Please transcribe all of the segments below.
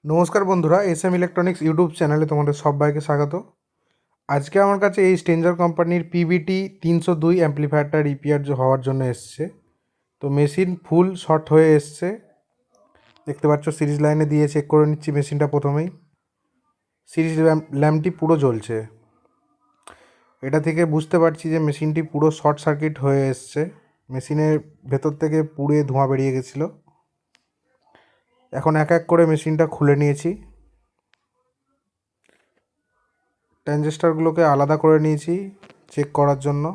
নমস্কার বন্ধুরা, SM electronics YouTube চ্যানেলে তোমাদের সবাইকে স্বাগত। আজকে আমার কাছে এই স্ট্রেঞ্জার কোম্পানির পিবিটি 302 অ্যাম্প্লিফায়ারটা রিপেয়ার হওয়ার জন্য এসছে। তো মেশিন ফুল শর্ট হয়ে এসছে, দেখতে পাচ্ছ। সিরিজ লাইনে দিয়ে চেক করে নিচ্ছি মেশিনটা। প্রথমেই সিরিজ ল্যাম্পটি পুরো জ্বলছে। এটা থেকে বুঝতে পারছি যে মেশিনটি পুরো শর্ট সার্কিট হয়ে এসছে। মেশিনের ভেতর থেকে পুড়ে ধোঁয়া বেরিয়ে গেছিলো। এখন এক এক করে মেশিনটা খুলে নিয়েছি। ট্রানজিস্টারগুলোকে আলাদা করে নিয়েছি চেক করার জন্য।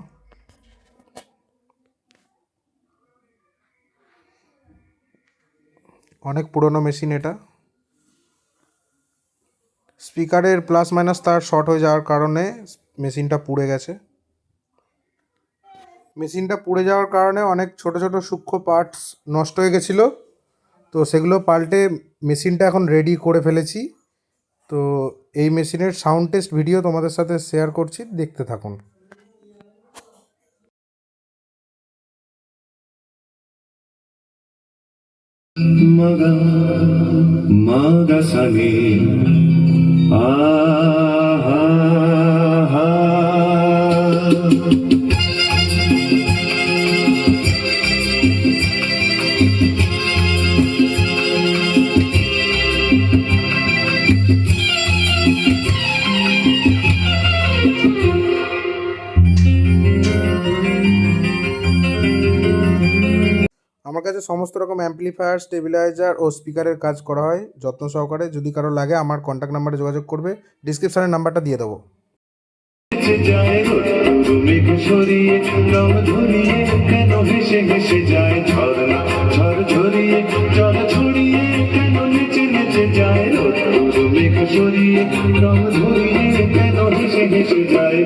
অনেক পুরনো মেশিন এটা। স্পিকারের প্লাস মাইনাস তার শর্ট হয়ে যাওয়ার কারণে মেশিনটা পুড়ে গেছে। মেশিনটা পুড়ে যাওয়ার কারণে অনেক ছোট ছোট সূক্ষ্ম পার্টস নষ্ট হয়ে গেছিলো। তো সেগুলো পাল্টে মেশিনটা এখন রেডি করে ফেলেছি। তো এই মেশিনের সাউন্ড টেস্ট ভিডিও তোমাদের সাথে শেয়ার করছি, দেখতে থাকুন। Maga maga sani aha ha আমার কাছে সমস্ত রকম অ্যাম্প্লিফায়ার, স্টেবিলাইজার ও স্পিকারের কাজ করা হয় যত্ন সহকারে। যদি কারো লাগে আমার কন্ট্যাক্ট নাম্বারে যোগাযোগ করবে, ডিসক্রিপশানে নাম্বারটা দিয়ে দেবো। তুমি সরিয়ে রং ধরিয়ে কেন হেসে হেসে যায় ঝর্ণা ঝড় ঝরিয়ে জল ছড়িয়ে কেন নেচে নেচে যায় তুমি সরিয়ে রং ধরিয়ে কেন হেসে হেসে যায়।